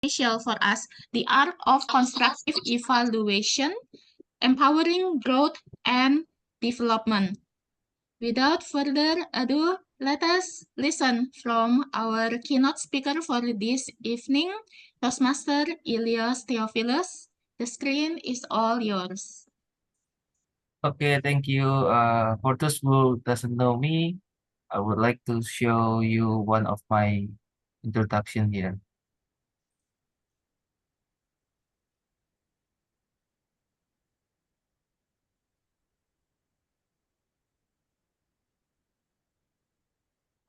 essential for us, the art of constructive evaluation, empowering growth and development. Without further ado, let us listen from our keynote speaker for this evening, Toastmaster Ilyas Theophilus. The screen is all yours. Okay, thank you. For those who doesn't know me, I would like to show you one of my introduction here.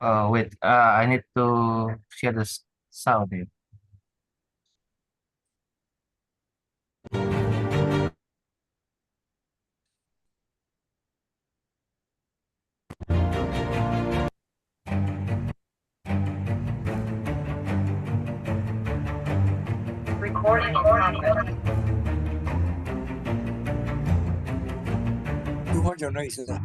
Wait, I need to share the sound here. Recording in progress. You want your noise, sir?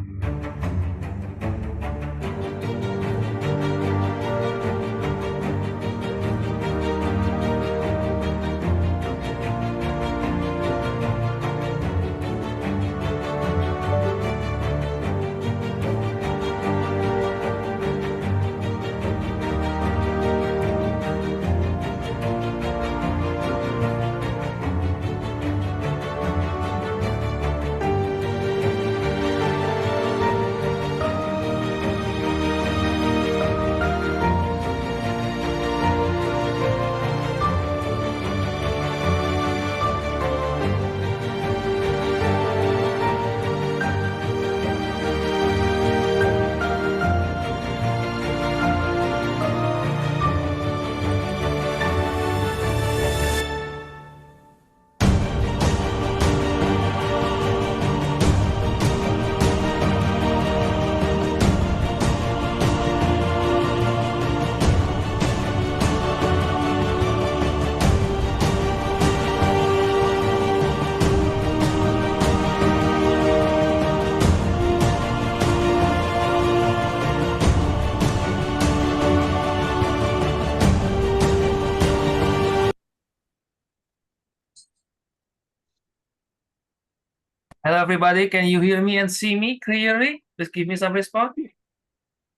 Hello, everybody. Can you hear me and see me clearly? Please give me some response.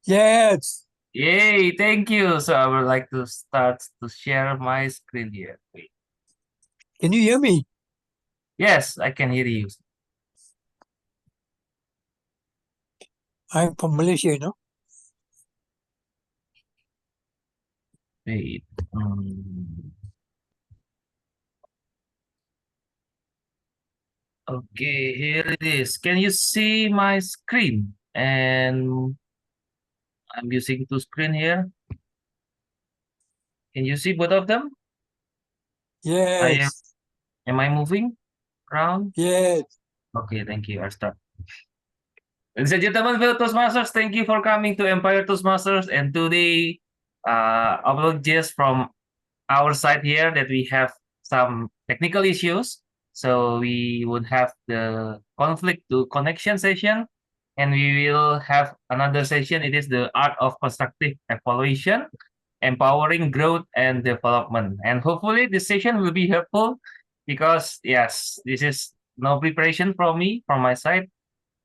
Yes. Yay, thank you. So I would like to start to share my screen here. Wait. Can you hear me? Yes, I can hear you. I'm from Malaysia, you know. Wait. Okay, here it is. Can you see my screen? And I'm using two screen here. Can you see both of them? Yes. Am I moving around? Yes. Okay, thank you. I'll start. Ladies and gentlemen, fellow Toastmasters, thank you for coming to Empire Toastmasters. And today, apologies from our side here that we have some technical issues. So we would have the conflict to connection session, and we will have another session. It is the art of constructive evaluation, empowering growth and development. And hopefully this session will be helpful because yes, this is no preparation from me, from my side,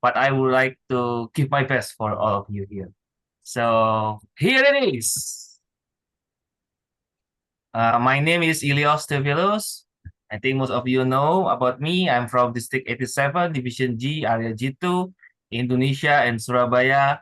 but I would like to give my best for all of you here. So here it is. My name is Ilyas Tevelos. I think most of you know about me. I'm from District 87, Division G, Area G2, Indonesia and Surabaya.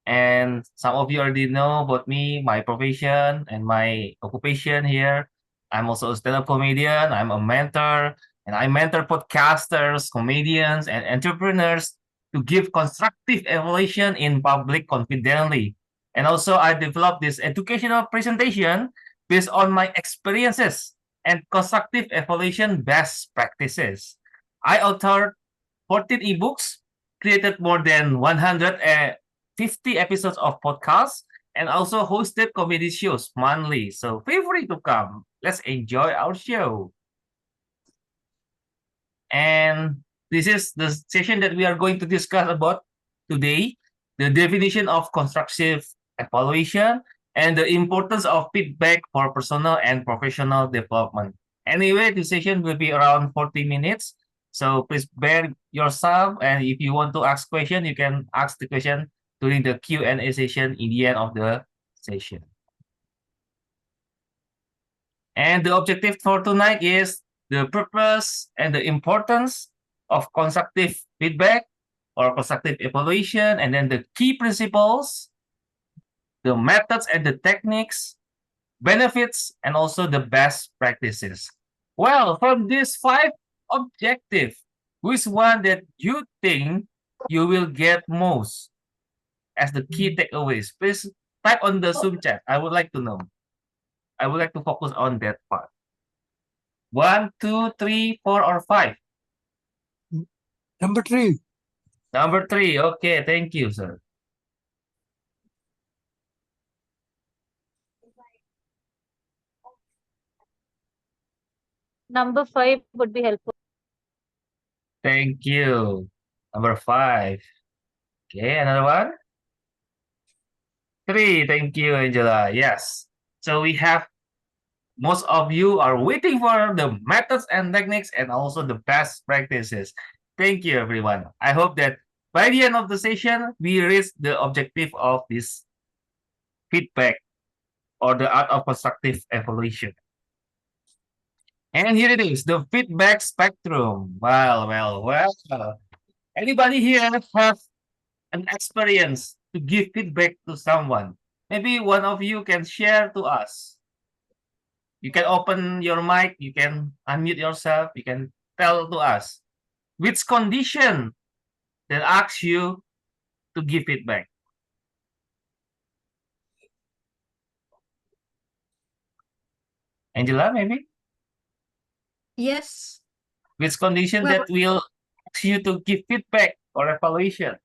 And some of you already know about me, my profession and my occupation here. I'm also a stand-up comedian. I'm a mentor, and I mentor podcasters, comedians, and entrepreneurs to give constructive evaluation in public confidently. And also, I developed this educational presentation based on my experiences and constructive evaluation best practices. I authored 14 ebooks, created more than 150 episodes of podcasts, and also hosted comedy shows monthly. So feel free to come. Let's enjoy our show. And this is the session that we are going to discuss about today, the definition of constructive evaluation and the importance of feedback for personal and professional development. Anyway, the session will be around 40 minutes. So please bear yourself. And if you want to ask question, you can ask the question during the Q&A session in the end of the session. And the objective for tonight is the purpose and the importance of constructive feedback or constructive evaluation, and then the key principles, the methods and the techniques, benefits, and also the best practices. Well, from these 5 objectives, which one that you think you will get most as the key takeaways? Please type on the Zoom chat. I would like to know. I would like to focus on that part. 1, 2, 3, 4, or 5? Number 3. Number 3. Okay, thank you, sir. Number 5 would be helpful. Thank you. Number 5. Okay, another one? 3. Thank you, Angela. Yes. So we have, most of you are waiting for the methods and techniques and also the best practices. Thank you, everyone. I hope that by the end of the session, we reach the objective of this feedback or the art of constructive evaluation. And here it is, the feedback spectrum. Well. Anybody here have an experience to give feedback to someone? Maybe one of you can share to us. You can open your mic, you can unmute yourself, you can tell to us which condition that asks you to give feedback. Angela, maybe? Yes. Which condition Well- that will ask you to give feedback or evaluation?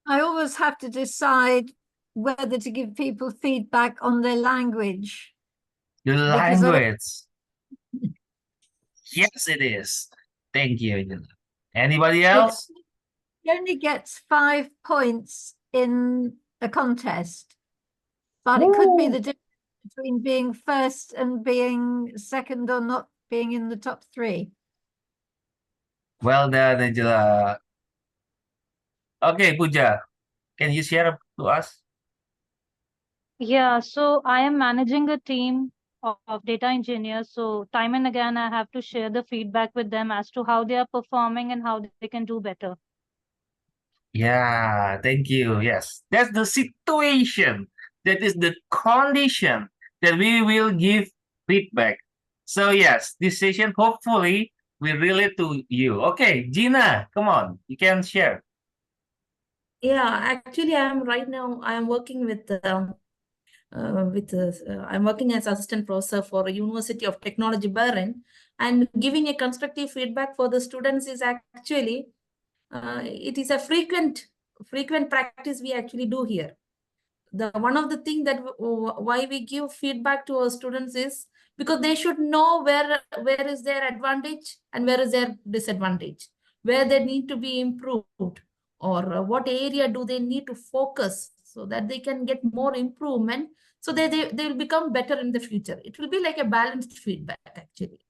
I always have to decide whether to give people feedback on their language. The Because I don't- language. Yes, it is. Thank you, Angela. Anybody else? It only gets 5 points in a contest, but it could be the difference between being first and being second or not being in the top 3. Well done, Angela. Okay, Pooja, can you share to us? Yeah, so I am managing a team of data engineers. So time and again, I have to share the feedback with them as to how they are performing and how they can do better. Yeah, thank you. Yes, that's the situation. That is the condition that we will give feedback. So yes, this session hopefully will relate to you. Okay, Gina, come on, you can share. Yeah, actually, I am working I'm working as assistant professor for University of Technology Bahrain, and giving a constructive feedback for the students is actually it is a frequent practice we actually do here. The one of the thing that why we give feedback to our students is because they should know where is their advantage and where is their disadvantage, where they need to be improved, or what area do they need to focus so that they can get more improvement, so they will become better in the future. It will be like a balanced feedback actually.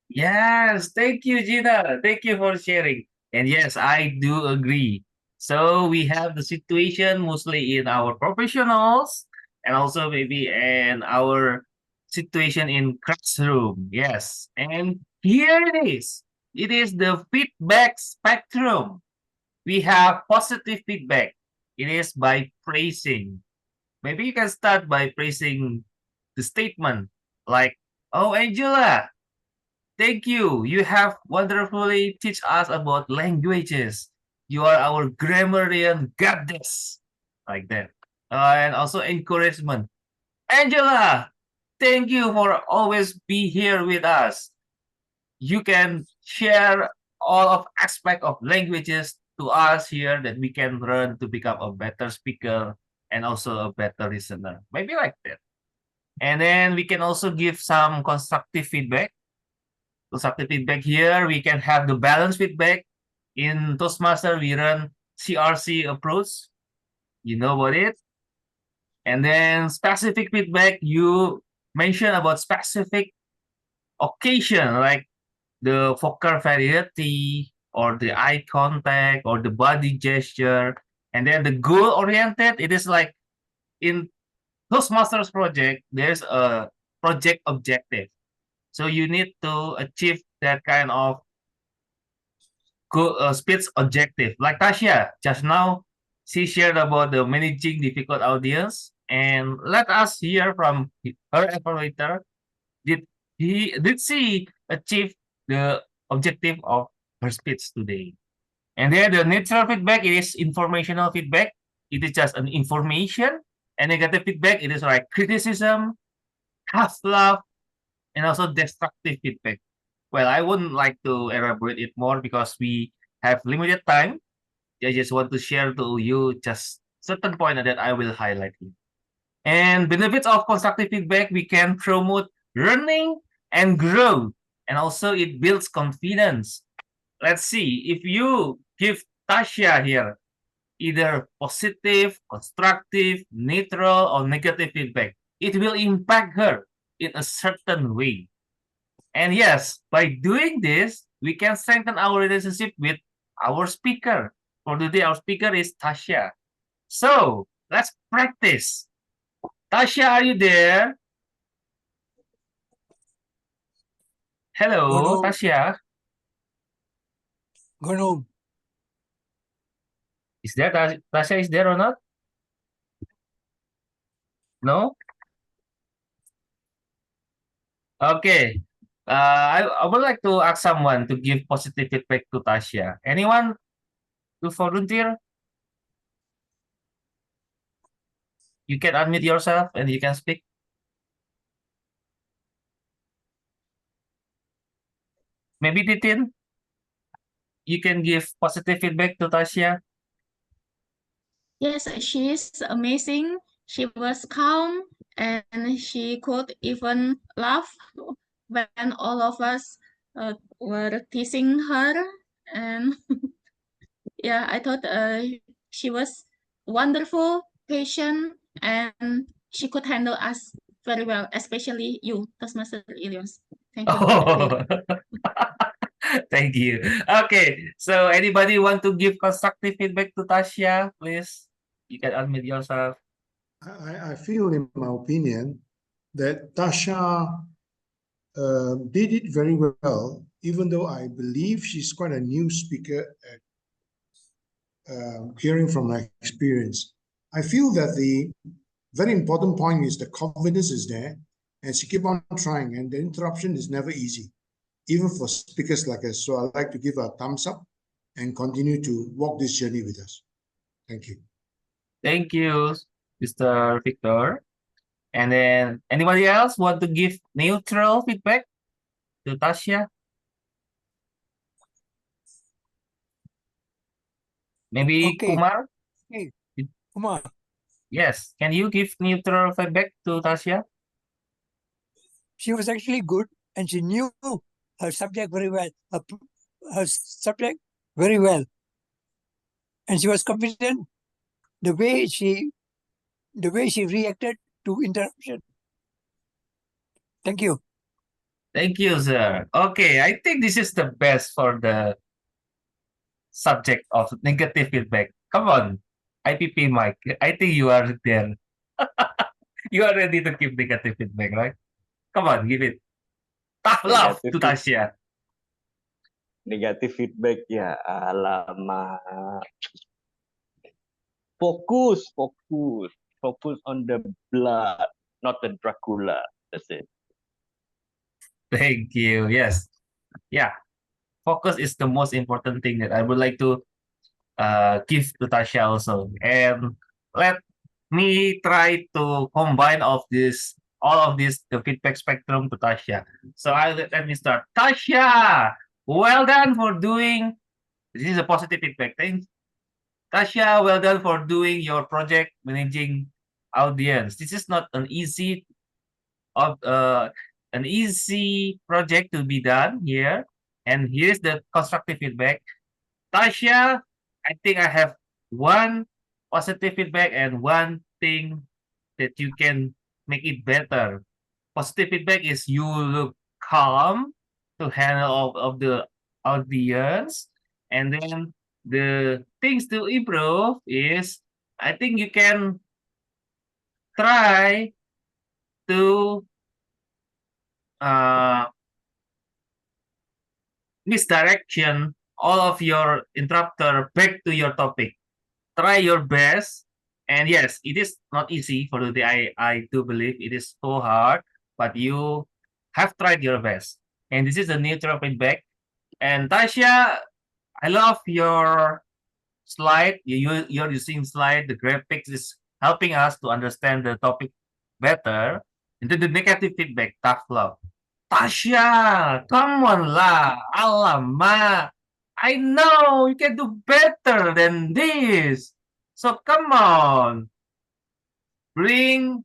Yes, thank you, Gina. Thank you for sharing. And yes, I do agree. So we have the situation mostly in our professionals and also maybe in our situation in classroom. Yes. And here it is. It is the feedback spectrum. We have positive feedback. It is by praising. Maybe you can start by praising the statement like, oh, Angela, thank you. You have wonderfully teach us about languages. You are our grammarian goddess. Like that. And also encouragement. Angela, thank you for always be here with us. You can share all of aspect of languages to us here that we can learn to become a better speaker and also a better listener. Maybe like that. And then we can also give some constructive feedback. Constructive feedback here, we can have the balanced feedback. In Toastmaster, we run CRC approach. You know about it. And then specific feedback, you mention about specific occasion, like the vocal variety or the eye contact or the body gesture. And then the goal oriented, it is like in Toastmasters project, there's a project objective. So you need to achieve that kind of speech objective. Like Tasha, just now, she shared about the managing difficult audience. And let us hear from her evaluator. Did she achieve the objective of her speech today? And then the neutral feedback, it is informational feedback. It is just an information. And negative feedback, it is like criticism, half love, and also destructive feedback. Well, I wouldn't like to elaborate it more because we have limited time. I just want to share to you just certain point that I will highlight here. And benefits of constructive feedback, we can promote learning and growth. And also it builds confidence. Let's see, if you give Tasha here either positive, constructive, neutral, or negative feedback, it will impact her in a certain way. And yes, by doing this, we can strengthen our relationship with our speaker. For today, our speaker is Tasha. So let's practice. Tasha, are you there? Hello, Hello. Tasha. Gone home. Is there Tasha is there or not? No? Okay. I would like to ask someone to give positive feedback to Tasha. Anyone to volunteer? You can unmute yourself and you can speak. Maybe Titin, you can give positive feedback to Tasha. Yes, she is amazing. She was calm and she could even laugh when all of us were teasing her. And yeah, I thought she was wonderful, patient, and she could handle us very well, especially you, Toastmaster Ilios. Thank you. Oh, thank you. Okay, so anybody want to give constructive feedback to Tasha, please? You can unmute yourself. I feel, in my opinion, that Tasha did it very well, even though I believe she's quite a new speaker at hearing from my experience. I feel that the very important point is the confidence is there, and she keep on trying, and the interruption is never easy, even for speakers like us. So I'd like to give her a thumbs up and continue to walk this journey with us. Thank you. Thank you, Mr. Victor. And then anybody else want to give neutral feedback to Tasha? Maybe Okay. Kumar? Hey, Kumar. Yes. Can you give neutral feedback to Tasha? She was actually good, and she knew her subject very well, her subject very well. And she was confident the way she reacted to interruption. Thank you. Thank you, sir. Okay, I think this is the best for the subject of negative feedback. Come on, IPP Mike. I think you are there. You are ready to give negative feedback, right? Come on, give it. Tough love to Tasha. Negative feedback ya, alamak. Focus on the blood, not the Dracula. That's it. Thank you. Yes. Yeah. Focus is the most important thing that I would like to give to Tasha also. And let me try to combine all of this, the feedback spectrum to Tasha. So let me start. Tasha, well done for doing, this is a positive feedback. Thanks. Tasha, well done for doing your project managing audience. This is not an easy project to be done here. And here's the constructive feedback. Tasha, I think I have one positive feedback and one thing that you can make it better. Positive feedback is you look calm to handle all of the audience. And then the things to improve is, I think you can try to misdirection all of your interrupter back to your topic. Try your best. And yes, it is not easy for today. I do believe it is so hard, but you have tried your best. And this is the neutral feedback. And Tasha, I love your slide. You're using slide. The graphics is helping us to understand the topic better. And then the negative feedback, tough love. Tasha, come on lah. Alamak. I know you can do better than this. So come on. Bring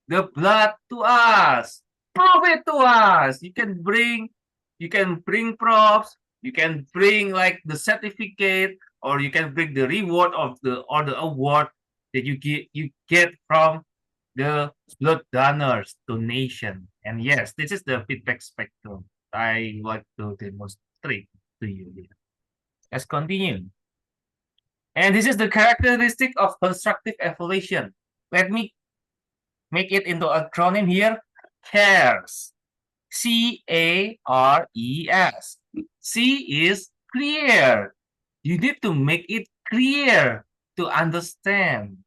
the blood to us. Prove it to us. You can bring props. You can bring like the certificate, or you can bring the reward of the award that you get from the blood donors donation. And yes, this is the feedback spectrum I like to demonstrate to you here. Let's continue. And this is the characteristic of constructive evaluation. Let me make it into acronym here. CARES. C-A-R-E-S. C is clear. You need to make it clear to understand.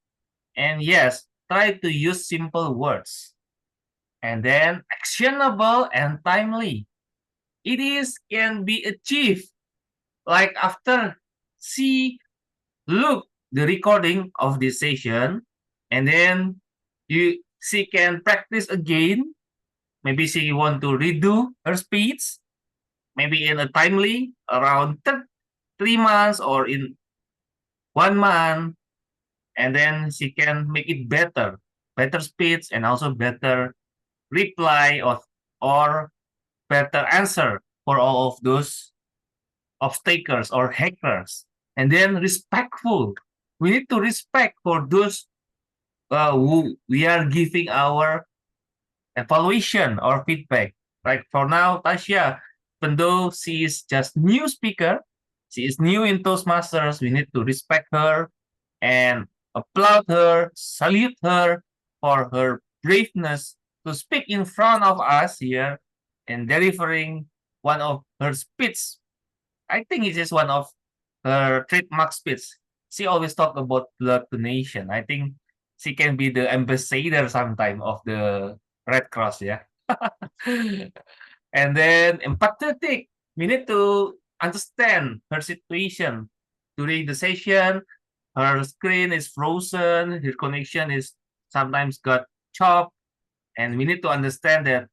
And yes, try to use simple words. And then actionable and timely. It can be achieved. Like after she look the recording of this session, and then she can practice again. Maybe she want to redo her speech, maybe in a timely around 3 months or in 1 month, and then she can make it better speech and also better reply or better answer for all of those obstacles or hackers. And then respectful. We need to respect for those who we are giving our evaluation or feedback. Like for now, Tasha, even though she is just new speaker, she is new in Toastmasters, we need to respect her and applaud her, salute her for her braveness to speak in front of us here and delivering one of her speech. I think it is one of her trademark speech. She always talk about blood donation. I think she can be the ambassador sometime of the Red Cross, yeah. And then empathetic. We need to understand her situation during the session. Her screen is frozen. Her connection is sometimes got chopped, and we need to understand that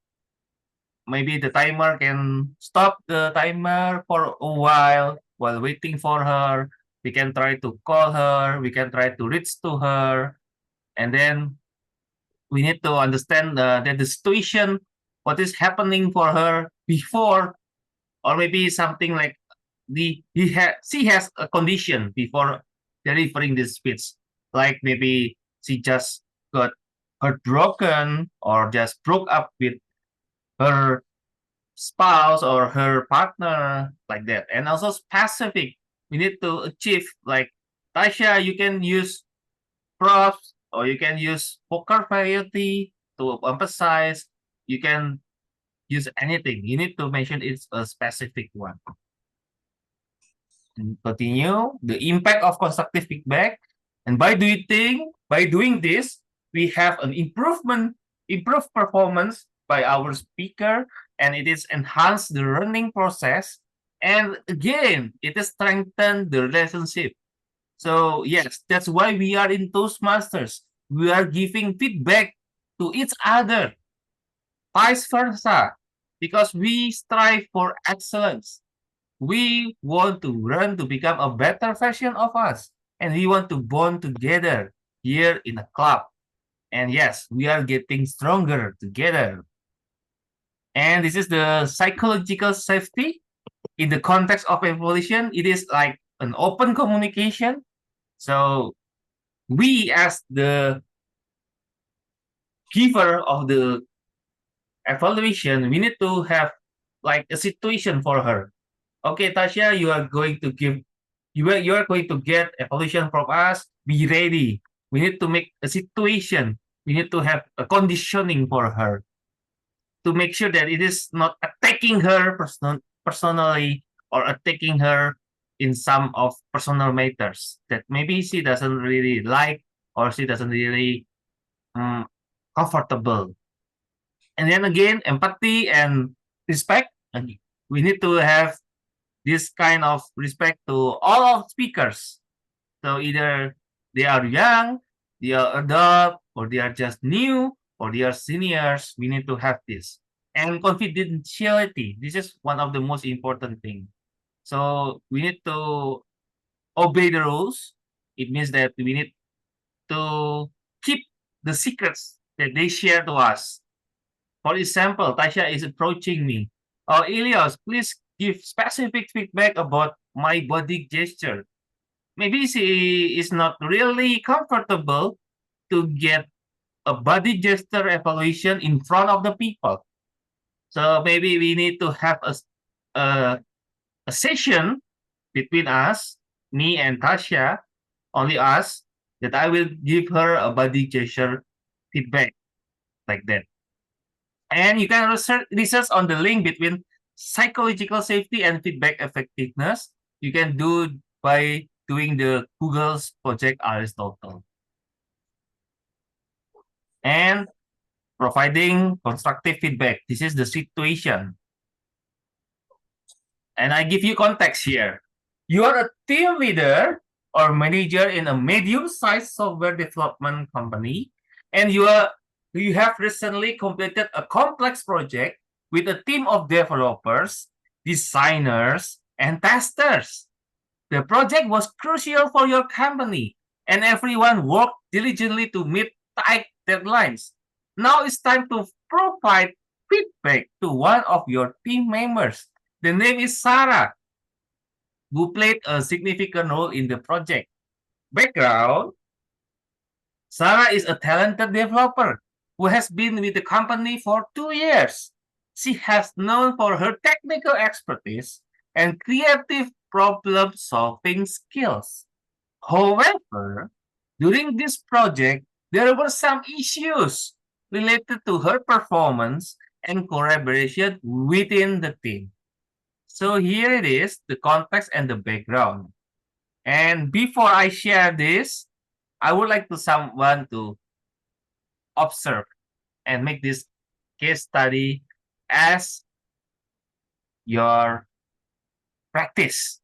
maybe the timer can stop the timer for a while waiting for her. We can try to call her. We can try to reach to her, and then we need to understand that the situation, what is happening for her before, or maybe something like she has a condition before delivering this speech, like maybe she just got heartbroken or just broke up with her spouse or her partner, like that. And also specific, we need to achieve, like Tasha, you can use props or you can use poker variety to emphasize. You can use anything. You need to mention it's a specific one. And continue the impact of constructive feedback. And by doing this, we have an improved performance by our speaker, and it is enhanced the learning process. And again, it is strengthened the relationship. So yes, that's why we are in Toastmasters. We are giving feedback to each other, vice versa, because we strive for excellence. We want to learn to become a better version of us, and we want to bond together here in a club. And yes, we are getting stronger together. And this is the psychological safety. In the context of evolution, it is like an open communication. So we as the giver of the evaluation, we need to have like a situation for her. Okay, Tasha, you are going to give, you are going to get evaluation from us. Be ready. We need to make a situation. We need to have a conditioning for her to make sure that it is not attacking her personally or attacking her in some of personal matters that maybe she doesn't really like or she doesn't really comfortable. And then again, empathy and respect. And we need to have this kind of respect to all of speakers. So either they are young, they are adult, or they are just new, or they are seniors. We need to have this. And confidentiality. This is one of the most important things. So we need to obey the rules. It means that we need to keep the secrets that they share to us. For example, Tasha is approaching me. Oh, Elias, please give specific feedback about my body gesture. Maybe she is not really comfortable to get a body gesture evaluation in front of the people. So maybe we need to have a session between us, me and Tasha, only us, that I will give her a body gesture feedback like that. And you can research on the link between psychological safety and feedback effectiveness. You can do by doing the Google's Project Aristotle. And providing constructive feedback. This is the situation. And I give you context here. You are a team leader or manager in a medium-sized software development company, and you have recently completed a complex project with a team of developers, designers, and testers. The project was crucial for your company, and everyone worked diligently to meet tight deadlines. Now it's time to provide feedback to one of your team members. The name is Sarah, who played a significant role in the project. Background: Sarah is a talented developer who has been with the company for 2 years. She has known for her technical expertise and creative problem-solving skills. However, during this project, there were some issues related to her performance and collaboration within the team. So here it is, the context and the background. And before I share this, I would like to someone to observe and make this case study as your practice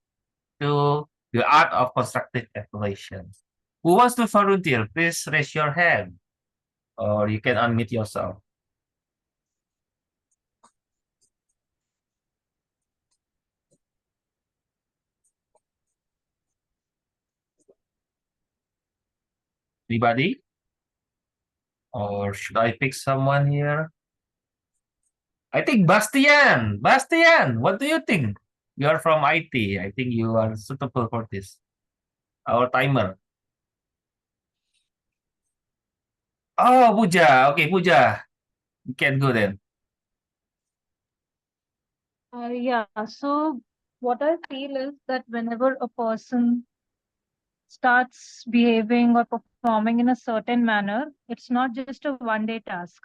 to the art of constructive evaluation. Who wants to volunteer? Please raise your hand, or you can unmute yourself. Anybody? Or should I pick someone here? I think Bastian. Bastian, what do you think? You are from IT. I think you are suitable for this. Our timer. Oh, Puja. Okay, Puja. You can go then. Yeah, so what I feel is that whenever a person starts behaving or performing in a certain manner, it's not just a one-day task.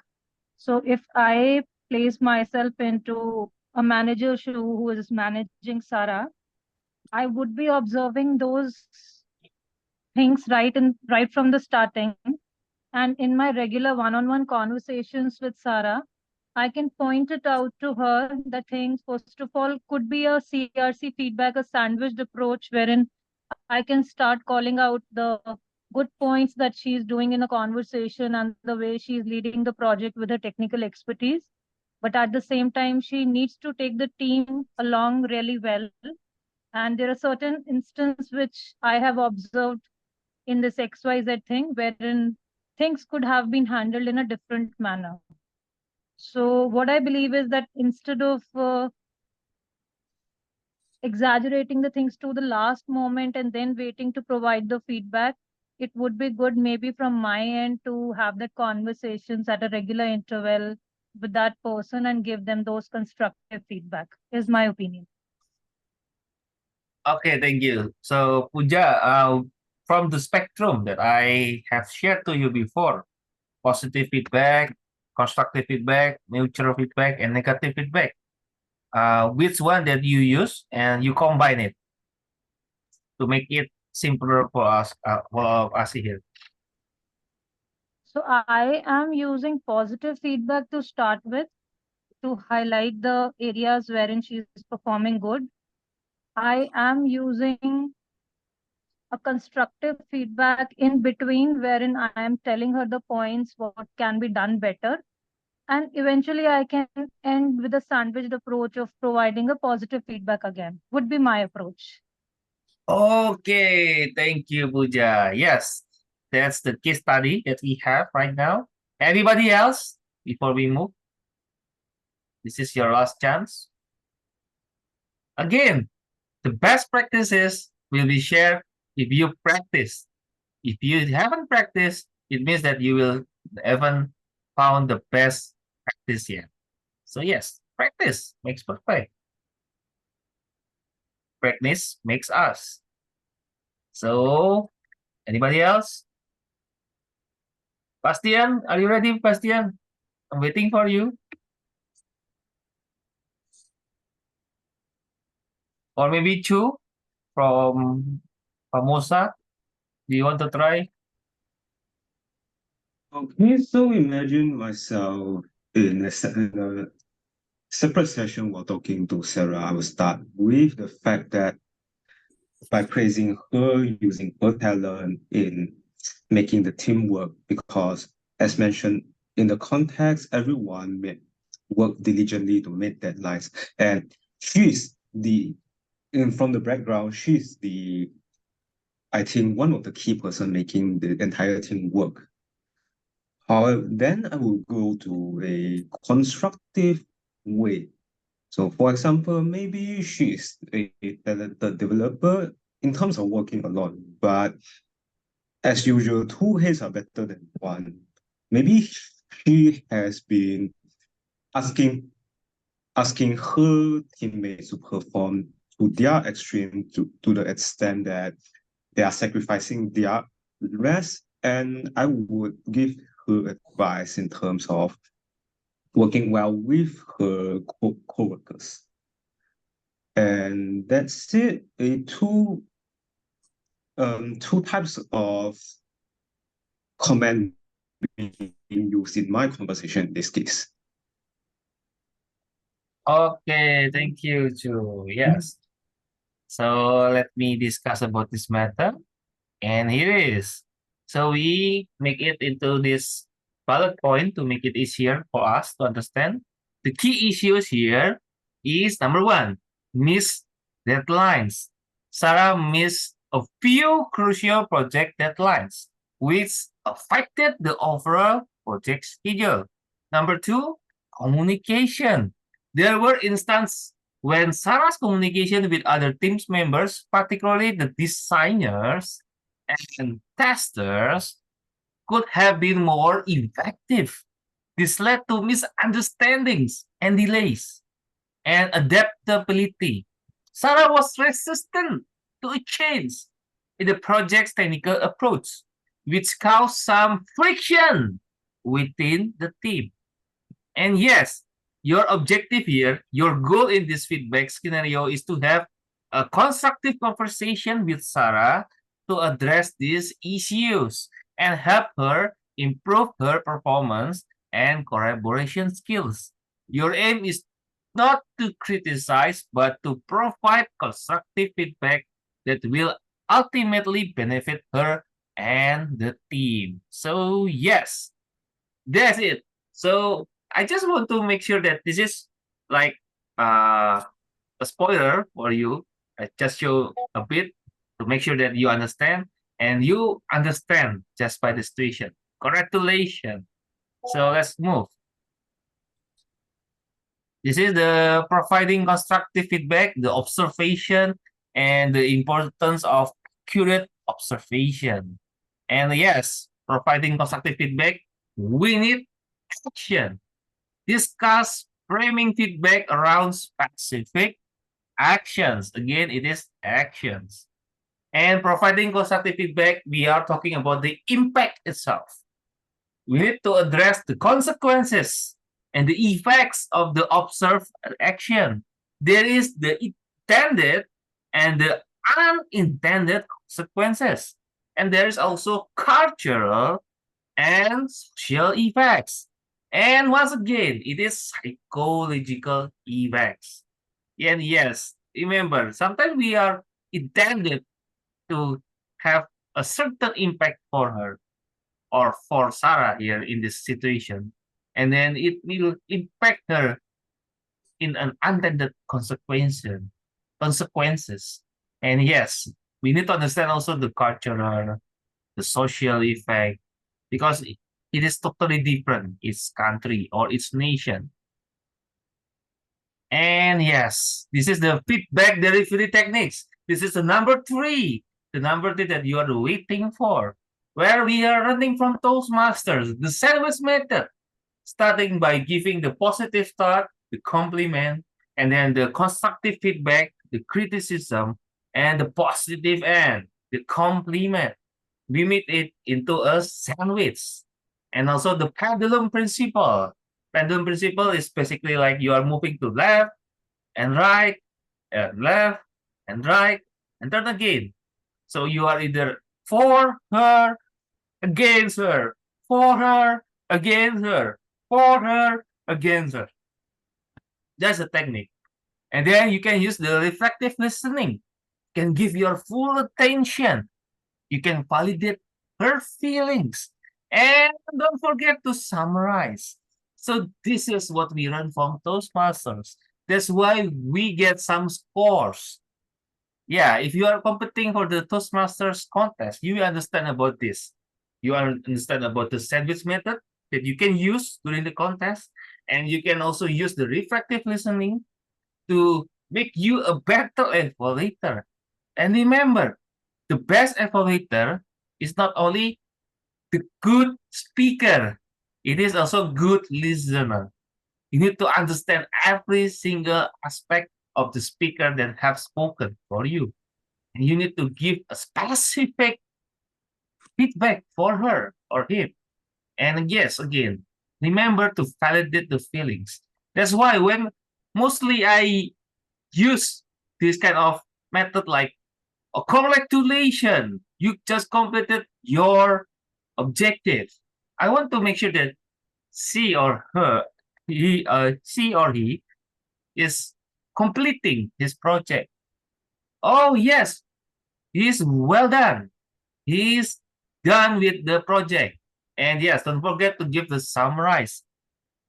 So if I place myself into a manager shoe who is managing Sarah, I would be observing those things right from the starting. And in my regular one-on-one conversations with Sarah, I can point it out to her that things, first of all, could be a CRC feedback, a sandwiched approach, wherein I can start calling out the good points that she's doing in a conversation and the way she's leading the project with her technical expertise. But at the same time, she needs to take the team along really well. And there are certain instances which I have observed in this XYZ thing, wherein things could have been handled in a different manner. So what I believe is that instead of exaggerating the things to the last moment and then waiting to provide the feedback, it would be good maybe from my end to have the conversations at a regular interval with that person and give them those constructive feedback, is my opinion. Okay, thank you. So, Puja, from the spectrum that I have shared to you before, positive feedback, constructive feedback, neutral feedback, and negative feedback, which one that you use and you combine it to make it simpler for us here? So I am using positive feedback to start with, to highlight the areas wherein she is performing good. I am using a constructive feedback in between, wherein I am telling her the points, what can be done better. And eventually I can end with a sandwiched approach of providing a positive feedback again, would be my approach. Okay, thank you, Puja. Yes, that's the case study that we have right now. Anybody else before we move? This is your last chance. Again, the best practices will be shared if you practice. If you haven't practiced, it means that you haven't found the best practice yet. So yes, practice makes perfect. Practice makes us. So, anybody else? Bastian, are you ready, Bastian? I'm waiting for you. Or maybe Chu from Famosa. Do you want to try? Okay, so imagine myself in a separate session while talking to Sarah. I will start with the fact that by praising her, using her talent in making the team work, because as mentioned in the context, everyone work diligently to meet deadlines. And from the background, she's I think, one of the key person making the entire team work. However, then I will go to a constructive way. So for example, maybe she's a talented developer in terms of working a lot, but as usual, two heads are better than one. Maybe she has been asking her teammates to perform to their extreme to the extent that they are sacrificing their rest. And I would give her advice in terms of working well with her co-workers. And that's it. Two types of comment being used in my conversation in this case. Okay, thank you, Chu. Yes. So let me discuss about this matter. And here it is. So we make it into this bullet point to make it easier for us to understand. The key issues here is number one, missed deadlines. Sarah missed a few crucial project deadlines, which affected the overall project schedule. Number two, communication. There were instances when Sarah's communication with other team members, particularly the designers and testers, could have been more effective. This led to misunderstandings and delays and adaptability. Sarah was resistant to a change in the project's technical approach, which caused some friction within the team. And yes, your objective here, your goal in this feedback scenario is to have a constructive conversation with Sarah to address these issues and help her improve her performance and collaboration skills. Your aim is not to criticize, but to provide constructive feedback that will ultimately benefit her and the team. So yes, that's it. So I just want to make sure that this is like a spoiler for you. I just show a bit to make sure that you understand and you understand just by the situation. Congratulations. So let's move. This is the providing constructive feedback, the observation, and the importance of accurate observation. And yes, providing constructive feedback, we need action. Discuss framing feedback around specific actions. Again, it is actions. And providing constructive feedback, we are talking about the impact itself. We need to address the consequences and the effects of the observed action. There is the intended and the unintended consequences. And there is also cultural and social effects. And once again, it is psychological effects. And yes, remember, sometimes we are intended to have a certain impact for her or for Sarah here in this situation. And then it will impact her in an unintended consequences. And yes, we need to understand also the cultural, the social effect, because it is totally different, its country or its nation. And yes, this is the feedback delivery techniques. This is the number 3, the number 3 that you are waiting for, where we are running from Toastmasters, the sandwich method, starting by giving the positive start, the compliment, and then the constructive feedback, the criticism, and the positive end, the compliment. We meet it into a sandwich. And also the pendulum principle. Pendulum principle is basically like you are moving to left and right, and left and right, and turn again. So you are either for her, against her, for her, against her, for her, against her. That's a technique. And then you can use the reflective listening. You can give your full attention. You can validate her feelings. And don't forget to summarize. So this is what we learn from Toastmasters. That's why we get some scores. Yeah, if you are competing for the Toastmasters contest, you understand about this. You understand about the sandwich method that you can use during the contest. And you can also use the reflective listening to make you a better evaluator. And remember, the best evaluator is not only the good speaker, it is also good listener. You need to understand every single aspect of the speaker that have spoken for you. And you need to give a specific feedback for her or him. And yes, again, remember to validate the feelings. That's why when mostly I use this kind of method like a congratulations, you just completed your objective. I want to make sure that she or he is completing his project. Oh yes, he's well done. He's done with the project. And yes, don't forget to give the summarize.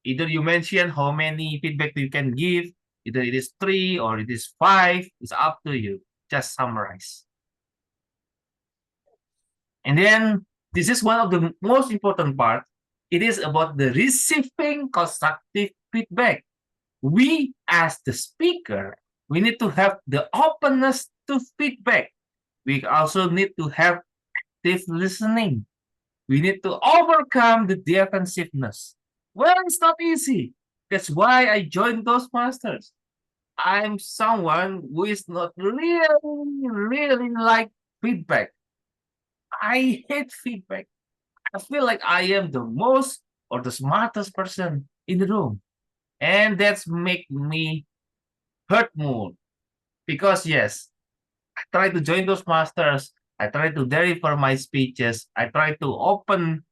Either you mention how many feedback you can give, either it is 3 or it is 5, it's up to you. Just summarize. And then this is one of the most important part. It is about the receiving constructive feedback. We as the speaker, we need to have the openness to feedback. We also need to have active listening. We need to overcome the defensiveness. Well, it's not easy. That's why I joined Toastmasters. I'm someone who is not really like feedback. I hate feedback. I feel like I am the most or the smartest person in the room. And that's make me hurt more. Because yes, I try to join those masters. I try to deliver my speeches. I try to open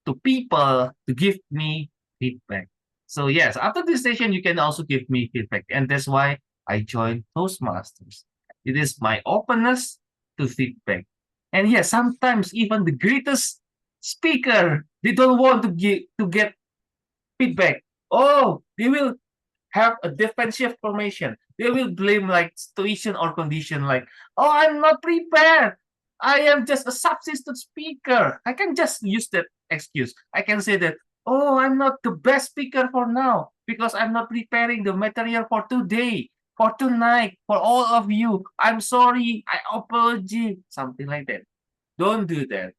to people to give me feedback. So yes, after this session, you can also give me feedback. And that's why I joined Toastmasters. It is my openness to feedback. And yes, sometimes even the greatest speaker, they don't want to get feedback. Oh, they will have a defensive formation. They will blame like situation or condition like, oh, I'm not prepared. I am just a substitute speaker. I can just use that excuse. I can say that, oh, I'm not the best speaker for now because I'm not preparing the material for today, for tonight, for all of you. I'm sorry. I apologize. Something like that. Don't do that.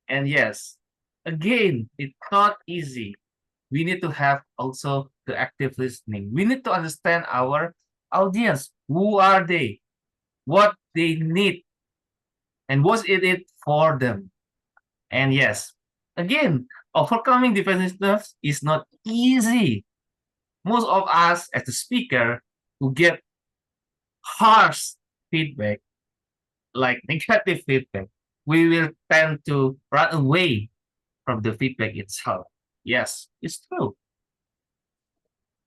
And yes, again, it's not easy. We need to have also the active listening. We need to understand our audience. Who are they? What they need? And what's it for them? And yes, again, overcoming defensiveness is not easy. Most of us as a speaker who get harsh feedback, like negative feedback, we will tend to run away from the feedback itself. Yes, it's true.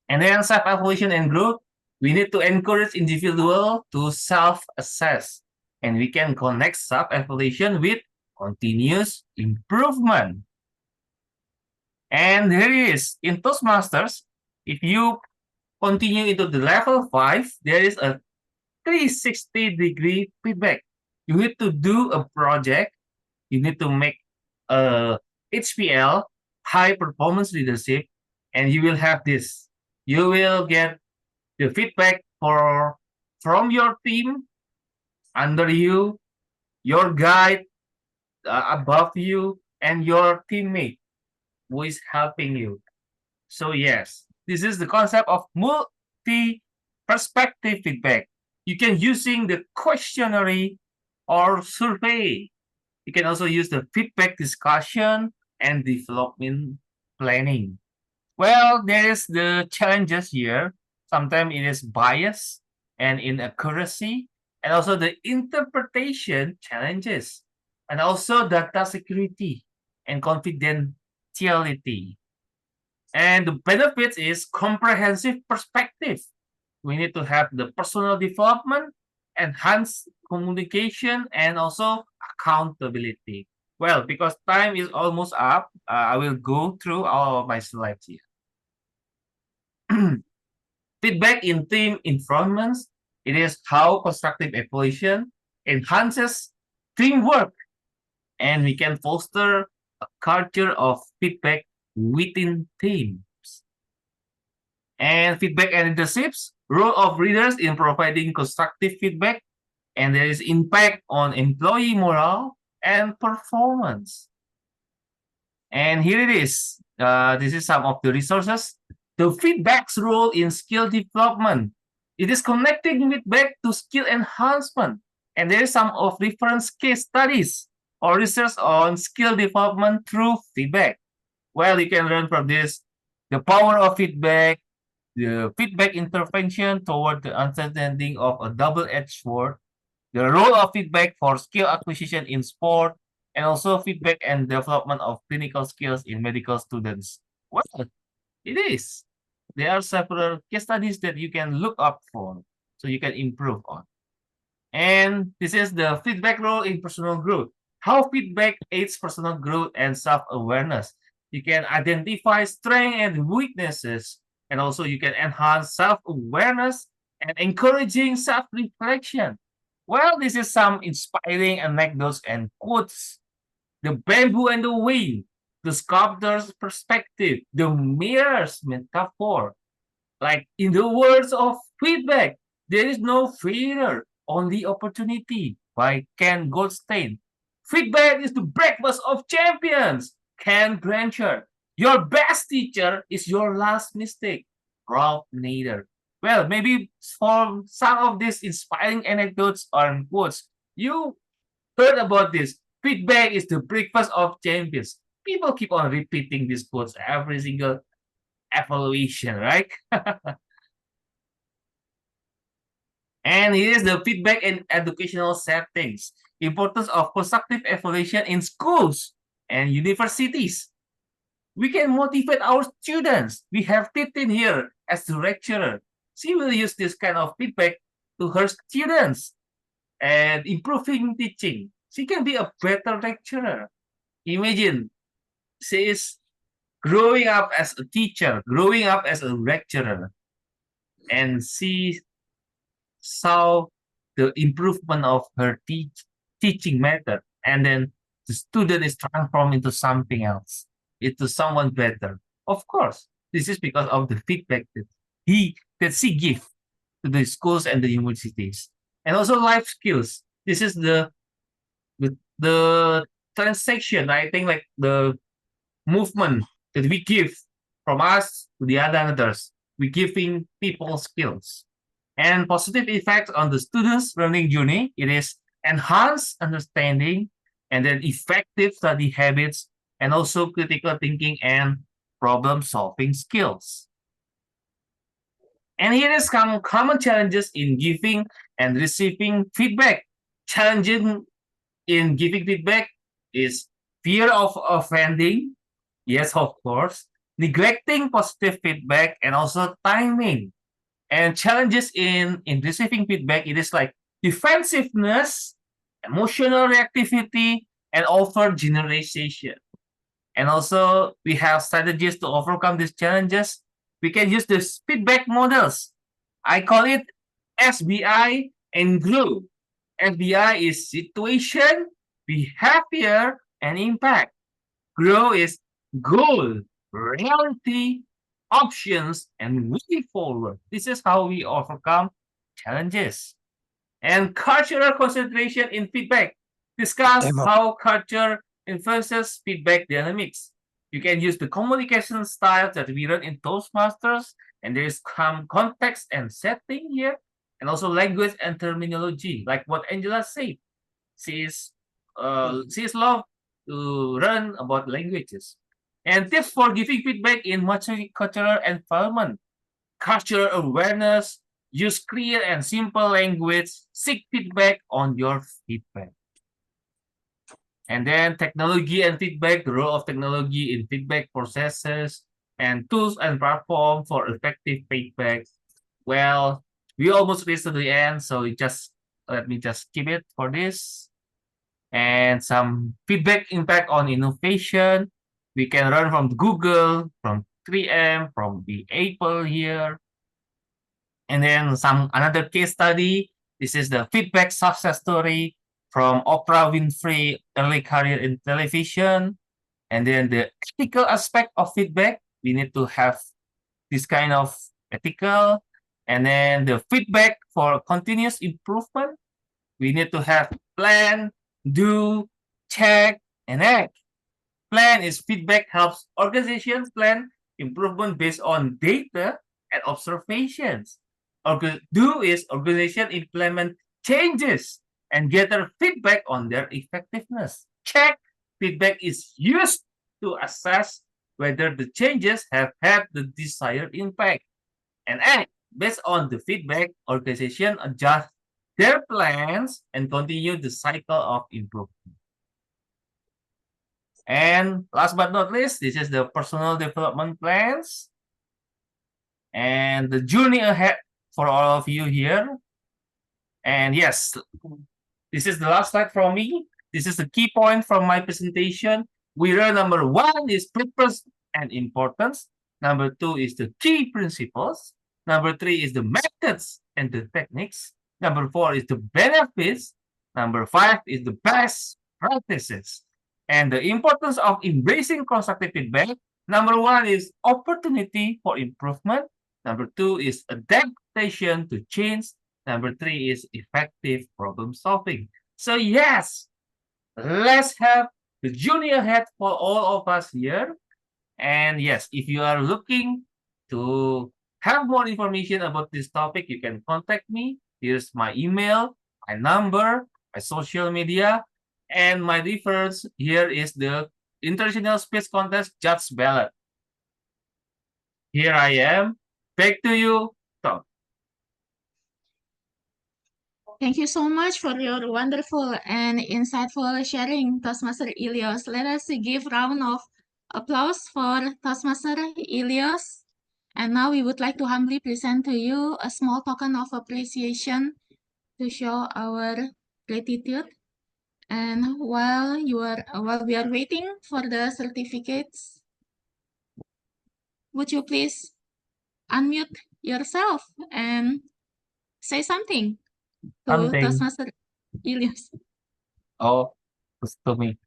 And then self-evaluation and growth, we need to encourage individual to self-assess. And we can connect self-evaluation with continuous improvement. And here it is. In Toastmasters, if you continue into the level 5, there is a 360-degree feedback. You need to do a project. You need to make a HPL, high performance leadership, and you will have this. You will get the feedback from your team, under you, your guide above you, and your teammate who is helping you. So yes, this is the concept of multi-perspective feedback. You can using the questionnaire or survey. You can also use the feedback discussion and development planning. Well, there is the challenges here. Sometimes it is bias and inaccuracy, and also the interpretation challenges, and also data security and confidentiality. And the benefits is comprehensive perspective. We need to have the personal development, enhanced communication, and also accountability. Well, because time is almost up, I will go through all of my slides here. Feedback in team environments, it is how constructive evaluation enhances teamwork, and we can foster a culture of feedback within teams. And feedback and leaderships, role of leaders in providing constructive feedback, and there is impact on employee morale and performance. And here it is. This is some of the resources. The feedback's role in skill development. It is connecting feedback to skill enhancement. And there is some of reference case studies or research on skill development through feedback. Well, you can learn from this the power of feedback, the feedback intervention toward the understanding of a double-edged sword, the role of feedback for skill acquisition in sport, and also feedback and development of clinical skills in medical students. Well, it is. There are several case studies that you can look up for, so you can improve on. And this is the feedback role in personal growth. How feedback aids personal growth and self-awareness. You can identify strengths and weaknesses, and also you can enhance self-awareness and encouraging self-reflection. Well, this is some inspiring anecdotes and quotes. The bamboo and the wind, the sculptor's perspective, the mirror's metaphor. Like in the words of feedback, there is no failure, only opportunity by Ken Goldstein. Feedback is the breakfast of champions, Ken Blanchard. Your best teacher is your last mistake, Ralph Nader. Well, maybe for some of these inspiring anecdotes or quotes, you heard about this. Feedback is the breakfast of champions. People keep on repeating these quotes every single evaluation, right? And here is the feedback in educational settings. Importance of constructive evaluation in schools and universities. We can motivate our students. We have Titin here as the lecturer. She will use this kind of feedback to her students and improving teaching. She can be a better lecturer. Imagine, she is growing up as a teacher, growing up as a lecturer, and she saw the improvement of her teaching method, and then the student is transformed into something else, into someone better. Of course, this is because of the feedback that she gives to the schools and the universities, and also life skills. This is the transaction, I think like the movement that we give from us to the others. We giving people skills and positive effects on the students' learning journey. It is enhanced understanding and then effective study habits and also critical thinking and problem solving skills. And here is some common challenges in giving and receiving feedback. Challenging in giving feedback is fear of offending. Yes, of course. Neglecting positive feedback and also timing. And challenges in receiving feedback, it is like defensiveness, emotional reactivity, and over generalization. And also, we have strategies to overcome these challenges. We can use these feedback models. I call it SBI and GROW. SBI is situation, behavior, and impact. GROW is goal, reality, options, and way forward. This is how we overcome challenges. And cultural concentration in feedback. Discuss how culture influences feedback dynamics. You can use the communication styles that we learn in Toastmasters, and there is some context and setting here, and also language and terminology, like what Angela said. She is love to learn about languages. And tips for giving feedback in multicultural environment. Cultural awareness, use clear and simple language, seek feedback on your feedback. And then technology and feedback, the role of technology in feedback processes and tools and platform for effective feedback. Well, we almost reached to the end, so let me just skip it for this. And some feedback impact on innovation. We can learn from Google, from 3M, from the Apple here. And then another case study. This is the feedback success story from Oprah Winfrey early career in television. And then the ethical aspect of feedback. We need to have this kind of ethical. And then the feedback for continuous improvement. We need to have plan, do, check, and act. Plan is feedback helps organizations plan improvement based on data and observations. Do is organization implement changes and gather feedback on their effectiveness. Check feedback is used to assess whether the changes have had the desired impact. And act based on the feedback, organization adjust their plans and continue the cycle of improvement. And last but not least, this is the personal development plans and the journey ahead for all of you here. And yes, this is the last slide from me. This is the key point from my presentation. We learn number 1 is purpose and importance. Number 2 is the key principles. Number 3 is the methods and the techniques. Number 4 is the benefits. Number 5 is the best practices. And the importance of embracing constructive feedback. Number 1 is opportunity for improvement. Number 2 is adaptation to change. Number 3 is effective problem solving. So yes, let's have the journey ahead for all of us here. And yes, if you are looking to have more information about this topic, you can contact me. Here's my email, my number, my social media, and my reference. Here is the International Speech Contest Judge Ballot. Here I am. Back to you, Tom. Thank you so much for your wonderful and insightful sharing, Toastmaster Ilios. Let us give a round of applause for Toastmaster Ilios. And now we would like to humbly present to you a small token of appreciation to show our gratitude. And while we are waiting for the certificates, would you please unmute yourself and say something to Toastmaster Ilios? Oh, it's to me.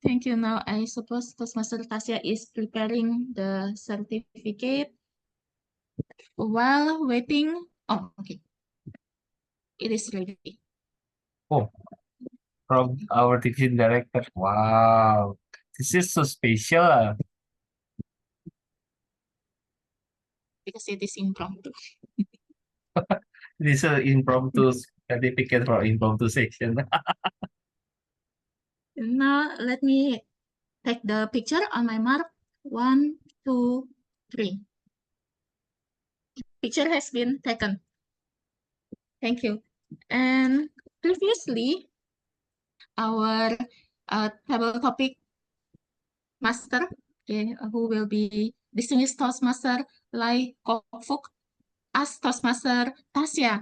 Thank you. Now, I suppose Toastmaster Tasya is preparing the certificate. While waiting, oh, okay. It is ready. Oh, from our division director. Wow, this is so special. Because it is impromptu. This is an impromptu certificate for impromptu section. Now let me take the picture on my mark. 1, 2, 3. Picture has been taken. Thank you. And previously, our table topic master, okay, who will be distinguished Toastmaster Lai Kok Fook, asked Toastmaster Tasya